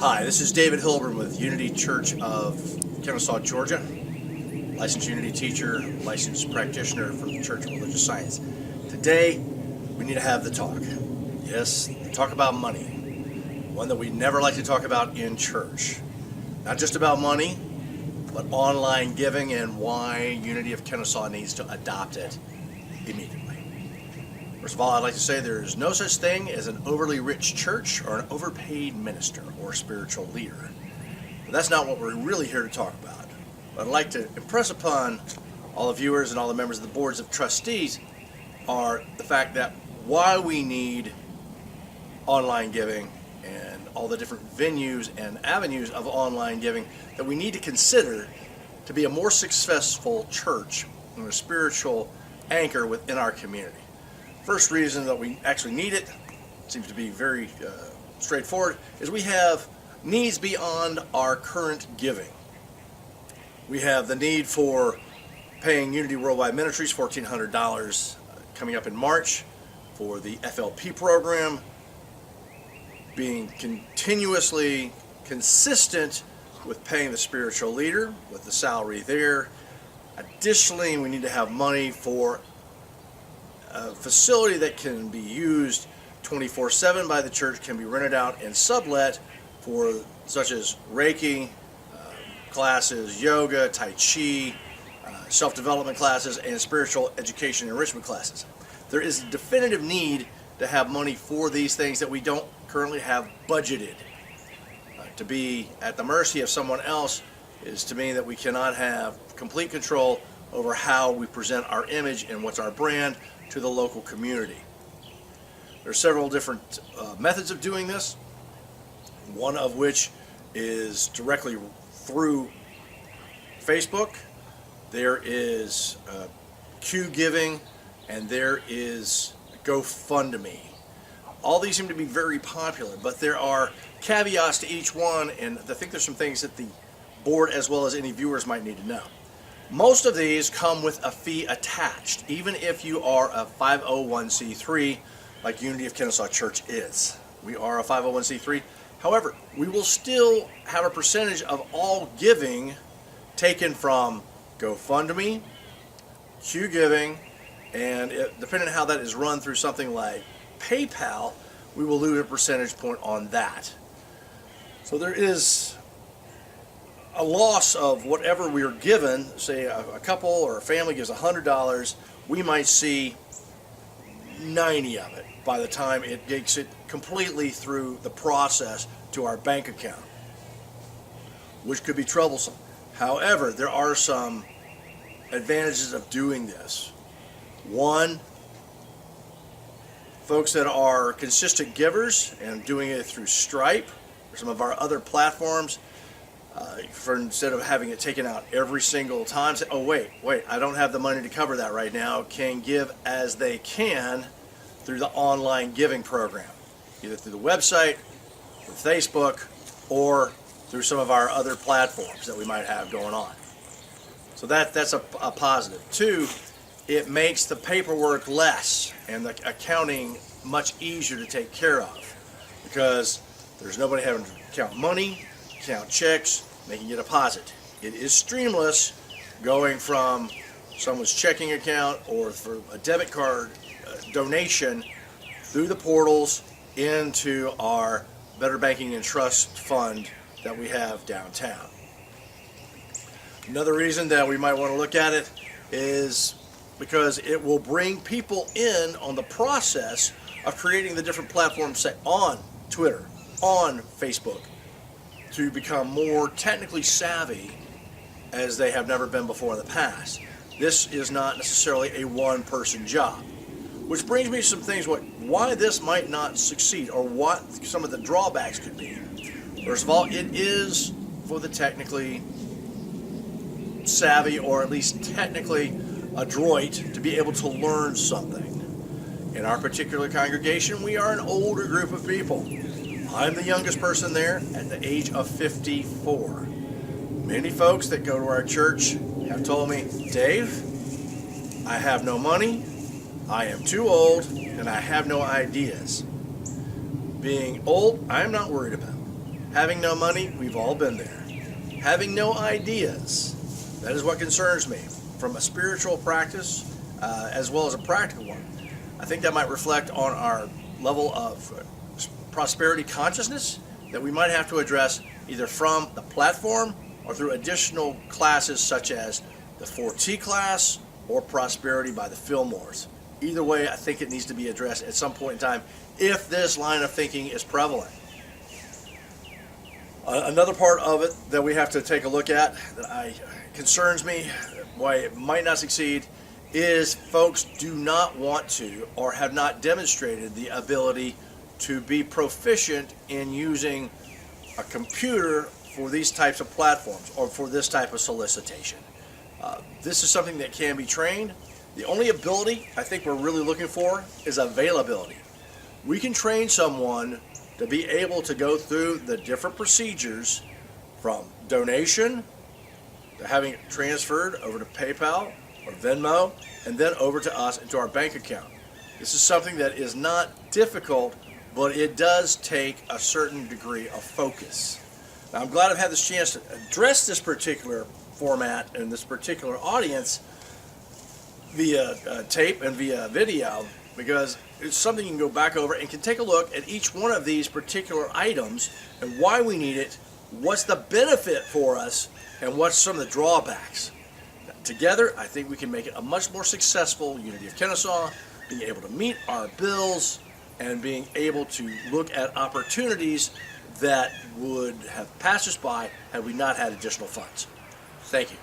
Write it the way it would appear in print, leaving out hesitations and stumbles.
Hi, this is David Hilburn with Unity Church of Kennesaw, Georgia. Licensed Unity teacher, licensed practitioner from the Church of Religious Science. Today, we need to have the talk. Yes, talk about money. One that we never like to talk about in church. Not just about money, but online giving and why Unity of Kennesaw needs to adopt it immediately. First of all, I'd like to say there is no such thing as an overly rich church or an overpaid minister or spiritual leader. But that's not what we're really here to talk about. What I'd like to impress upon all the viewers and all the members of the boards of trustees are the fact that why we need online giving and all the different venues and avenues of online giving that we need to consider to be a more successful church and a spiritual anchor within our community. First reason that we actually need it, seems to be very straightforward, is we have needs beyond our current giving. We have the need for paying Unity Worldwide Ministries $1,400 coming up in March for the FLP program, being continuously consistent with paying the spiritual leader with the salary there. Additionally, we need to have money for a facility that can be used 24/7 by the church, can be rented out and sublet for such as Reiki classes, yoga, Tai Chi, self-development classes, and spiritual education enrichment classes. There is a definitive need to have money for these things that we don't currently have budgeted. To be at the mercy of someone else is to mean that we cannot have complete control over how we present our image and what's our brand to the local community. There are several different methods of doing this, one of which is directly through Facebook. There is Q Giving, and there is GoFundMe. All these seem to be very popular, but there are caveats to each one, and I think there's some things that the board as well as any viewers might need to know. Most of these come with a fee attached, even if you are a 501c3 like Unity of Kennesaw Church is. We are a 501c3. However, we will still have a percentage of all giving taken from GoFundMe, Q Giving, and depending on how that is run through something like PayPal, we will lose a percentage point on that. So there is a loss of whatever we are given. Say a couple or a family gives $100, we might see 90 of it by the time it gets it completely through the process to our bank account, which could be troublesome. However, there are some advantages of doing this. One, folks that are consistent givers and doing it through Stripe or some of our other platforms, for instead of having it taken out every single time, say, oh wait, I don't have the money to cover that right now, can give as they can through the online giving program, either through the website, through Facebook, or through some of our other platforms that we might have going on. So that's a positive. Two, it makes the paperwork less and the accounting much easier to take care of, because there's nobody having to count money, count checks, making a deposit. It is streamless, going from someone's checking account or for a debit card donation through the portals into our Better Banking and Trust Fund that we have downtown. Another reason that we might want to look at it is because it will bring people in on the process of creating the different platforms, say on Twitter, on Facebook, to become more technically savvy as they have never been before in the past. This is not necessarily a one-person job, which brings me to some things why this might not succeed or what some of the drawbacks could be. First of all, it is for the technically savvy, or at least technically adroit, to be able to learn something. In our particular congregation, we are an older group of people. I'm the youngest person there at the age of 54. Many folks that go to our church have told me, Dave, I have no money, I am too old, and I have no ideas. Being old, I am not worried about. Having no money, we've all been there. Having no ideas, that is what concerns me from a spiritual practice as well as a practical one. I think that might reflect on our level of prosperity consciousness that we might have to address either from the platform or through additional classes such as the 4T class or Prosperity by the Fillmores. Either way, I think it needs to be addressed at some point in time if this line of thinking is prevalent. Another part of it that we have to take a look at that concerns me, why it might not succeed, is folks do not want to or have not demonstrated the ability to be proficient in using a computer for these types of platforms or for this type of solicitation. This is something that can be trained. The only ability I think we're really looking for is availability. We can train someone to be able to go through the different procedures from donation to having it transferred over to PayPal or Venmo and then over to us into our bank account. This is something that is not difficult, but it does take a certain degree of focus. Now, I'm glad I've had this chance to address this particular format and this particular audience via tape and via video, because it's something you can go back over and can take a look at each one of these particular items and why we need it, what's the benefit for us, and what's some of the drawbacks. Together, I think we can make it a much more successful Unity of Kennesaw, being able to meet our bills and being able to look at opportunities that would have passed us by had we not had additional funds. Thank you.